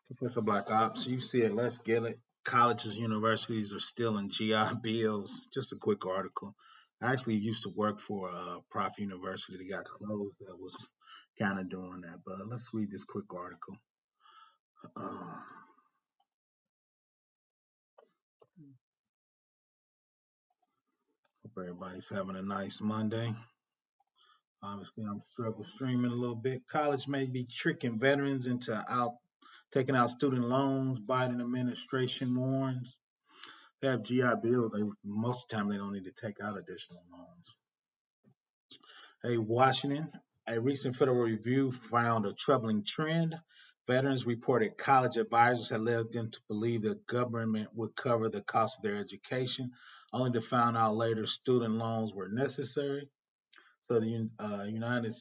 Professor Black Ops, you see it. Let's get it. Colleges, universities are still in GI bills. Just a quick article. I actually used to work for a profit university that got closed that was kind of doing that. But let's read this quick article. Uh, Hope everybody's having a nice Monday. Obviously, I'm struggle streaming a little bit. College may be tricking veterans into taking out student loans. Biden administration warns. They have GI bills. Most of the time they don't need to take out additional loans. Hey, Washington, a recent federal review found a troubling trend. Veterans reported college advisors had led them to believe the government would cover the cost of their education, only to find out later student loans were necessary. So the United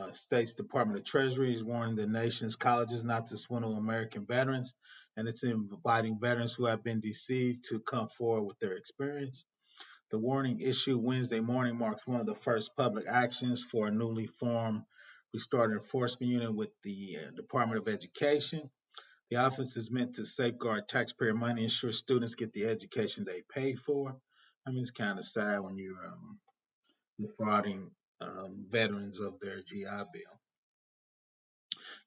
States Department of Treasury is warning the nation's colleges not to swindle American veterans, and it's inviting veterans who have been deceived to come forward with their experience. The warning issued Wednesday morning marks one of the first public actions for a newly formed restored enforcement unit with the Department of Education. The office is meant to safeguard taxpayer money, ensure students get the education they paid for. I mean, it's kind of sad when you're defrauding veterans of their GI Bill.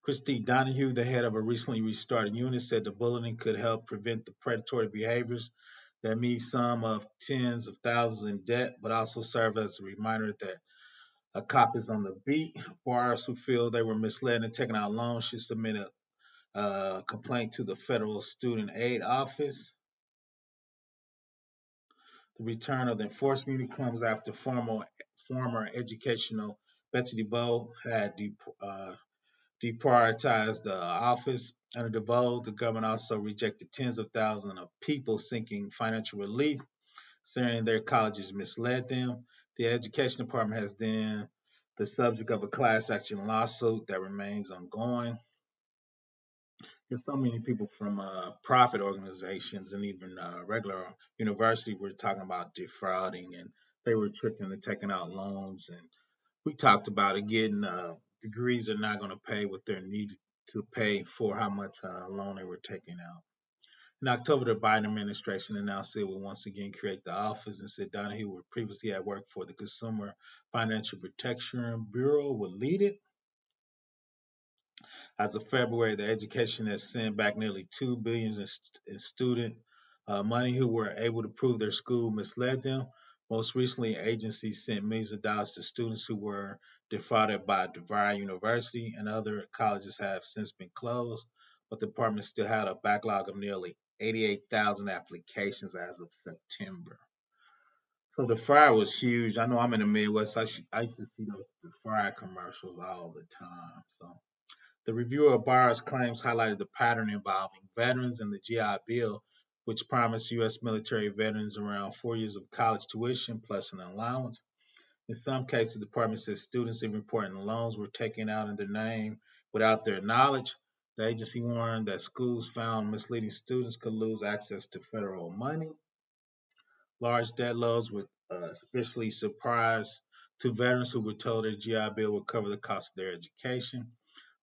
Christy Donahue, the head of a recently restarted unit, said the bulletin could help prevent the predatory behaviors that meet some of tens of thousands in debt, but also serve as a reminder that a cop is on the beat. Borrowers who feel they were misled and taken out loans should submit a complaint to the Federal Student Aid Office. The return of the enforcement unit comes after former educational Betsy DeVoe had deprioritized the office. Under DeVoe, the government also rejected tens of thousands of people seeking financial relief, saying their colleges misled them. The education department has been the subject of a class action lawsuit that remains ongoing. There's so many people from profit organizations and even regular university were talking about defrauding and they were tricking and taking out loans. And we talked about it getting degrees are not going to pay what they're needed to pay for how much loan they were taking out. In October, the Biden administration announced it would once again create the office and said Donahue, who previously had worked for the Consumer Financial Protection Bureau, would lead it. As of February, the education has sent back nearly $2 billion in student money who were able to prove their school misled them. Most recently, agencies sent millions of dollars to students who were defrauded by DeVry University, and other colleges have since been closed. But the department still had a backlog of nearly 88,000 applications as of September. So the fryer was huge. I know I'm in the Midwest. I used to see those the fryer commercials all the time. So the review of Barr's claims highlighted the pattern involving veterans and the GI Bill, which promised U.S. military veterans around 4 years of college tuition plus an allowance. In some cases, the department says students in reporting loans were taken out in their name without their knowledge. The agency warned that schools found misleading students could lose access to federal money. Large debt loads were especially surprise to veterans who were told their GI Bill would cover the cost of their education.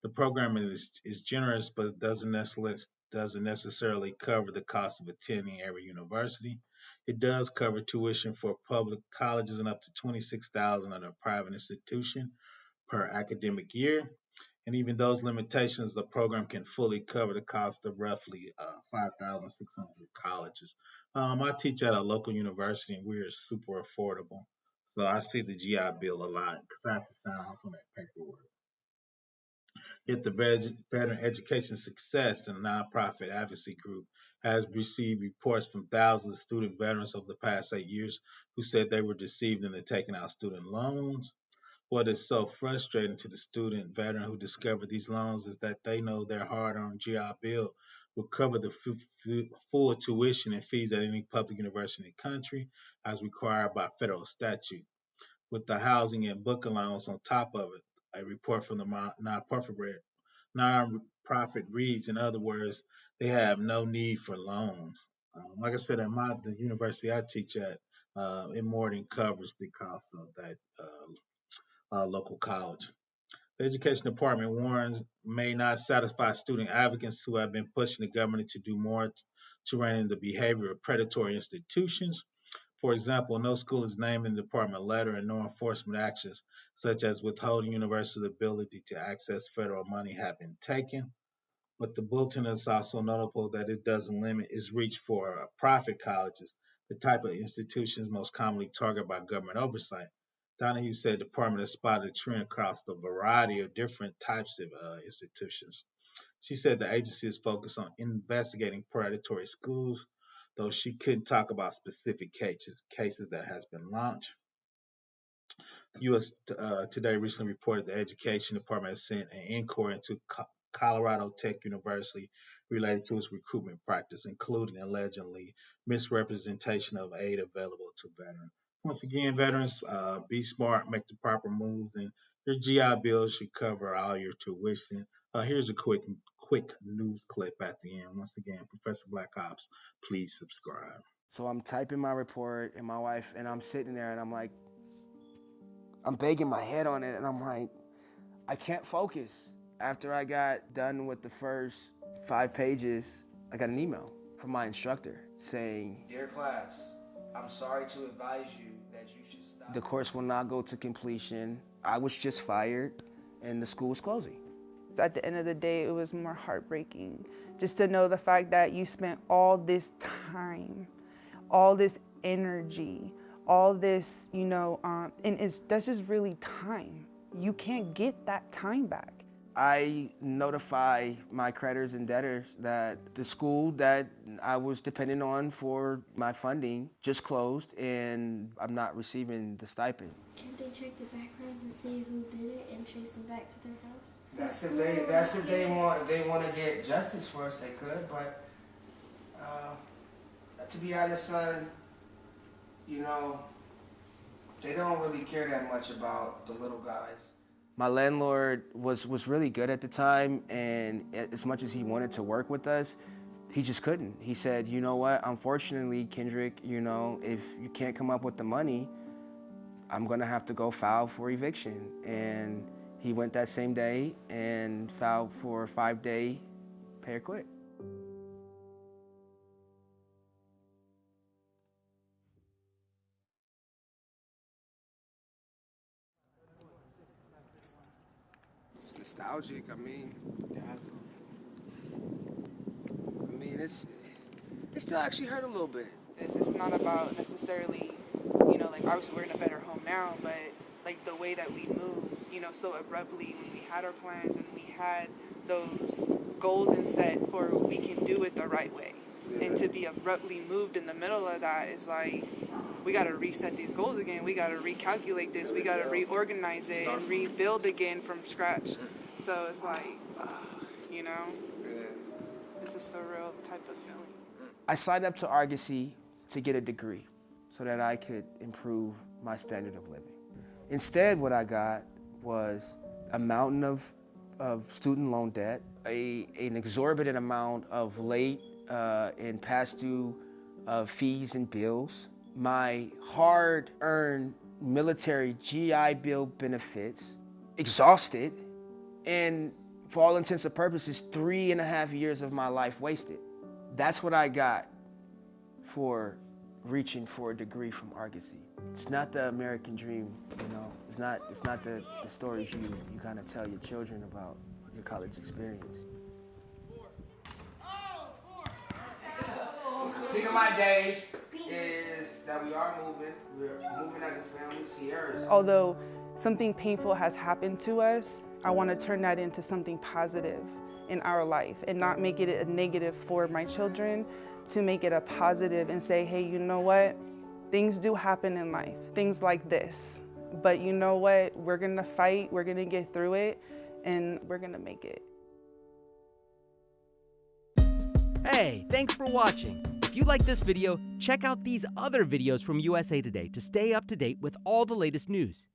The program is generous, but doesn't necessarily cover the cost of attending every university. It does cover tuition for public colleges and up to $26,000 at a private institution per academic year. And even those limitations, the program can fully cover the cost of roughly 5,600 colleges. I teach at a local university, and we're super affordable. So I see the GI Bill a lot because I have to sign off on that paperwork. Yet the Veteran Education Success and nonprofit advocacy group has received reports from thousands of student veterans over the past 8 years who said they were deceived into taking out student loans. What is so frustrating to the student veteran who discovered these loans is that they know their hard-earned GI Bill will cover the full tuition and fees at any public university in the country as required by federal statute. With the housing and book allowance on top of it, a report from the nonprofit reads, in other words, they have no need for loans. Like I said, at the university I teach at, it more than covers the cost of that local college. The Education Department warns may not satisfy student advocates who have been pushing the government to do more to rein in the behavior of predatory institutions. For example, no school is named in the department letter and no enforcement actions, such as withholding university ability to access federal money, have been taken. But the bulletin is also notable that it doesn't limit its reach for private colleges, the type of institutions most commonly targeted by government oversight. Donahue said the department has spotted a trend across a variety of different types of institutions. She said the agency is focused on investigating predatory schools, though she couldn't talk about specific cases that has been launched. U.S. Today recently reported the Education Department has sent an inquiry into Colorado Tech University related to its recruitment practice, including allegedly misrepresentation of aid available to veterans. Once again, veterans, be smart, make the proper moves, and your GI Bill should cover all your tuition. Here's a quick news clip at the end. Once again, Professor Black Ops, please subscribe. So I'm typing my report, and my wife, and I'm sitting there, and I'm like, I'm banging my head on it, and I'm like, I can't focus. After I got done with the first 5 pages, I got an email from my instructor saying, "Dear class, I'm sorry to advise you that you should stop. The course will not go to completion. I was just fired, and the school is closing." At the end of the day, it was more heartbreaking just to know the fact that you spent all this time, all this energy, all this, and that's just really time. You can't get that time back. I notify my creditors and debtors that the school that I was dependent on for my funding just closed, and I'm not receiving the stipend. Can't they check the backgrounds and see who did it and trace them back to their house? That's if they want to get justice for us, they could, but to be honest, son, they don't really care that much about the little guys. My landlord was really good at the time, and as much as he wanted to work with us, he just couldn't. He said, "You know what, unfortunately, Kendrick, if you can't come up with the money, I'm gonna have to go file for eviction." And he went that same day and filed for a 5-day pay or quit. It's nostalgic. It still actually hurt a little bit. It's not about necessarily, obviously we're in a better home now, but like the way that we moved, so abruptly when we had our plans, when we had those goals and set for we can do it the right way. Yeah. And to be abruptly moved in the middle of that is like, we got to reset these goals again. We got to recalculate this. We got to reorganize it and rebuild again from scratch. So it's like, it's a surreal type of feeling. I signed up to Argosy to get a degree so that I could improve my standard of living. Instead, what I got was a mountain of student loan debt, an exorbitant amount of late and past due fees and bills, my hard-earned military GI Bill benefits, exhausted, and for all intents and purposes, 3.5 years of my life wasted. That's what I got for reaching for a degree from Argosy. It's not the American dream, It's not the stories you kind of tell your children about your college experience. Peak of my day is that we are moving. We're moving as a family. Sierra's. Although something painful has happened to us, I want to turn that into something positive in our life and not make it a negative for my children, to make it a positive and say, hey, you know what? Things do happen in life, things like this. But you know what? We're going to fight, we're going to get through it, and we're going to make it. Hey, thanks for watching. If you like this video, check out these other videos from USA Today to stay up to date with all the latest news.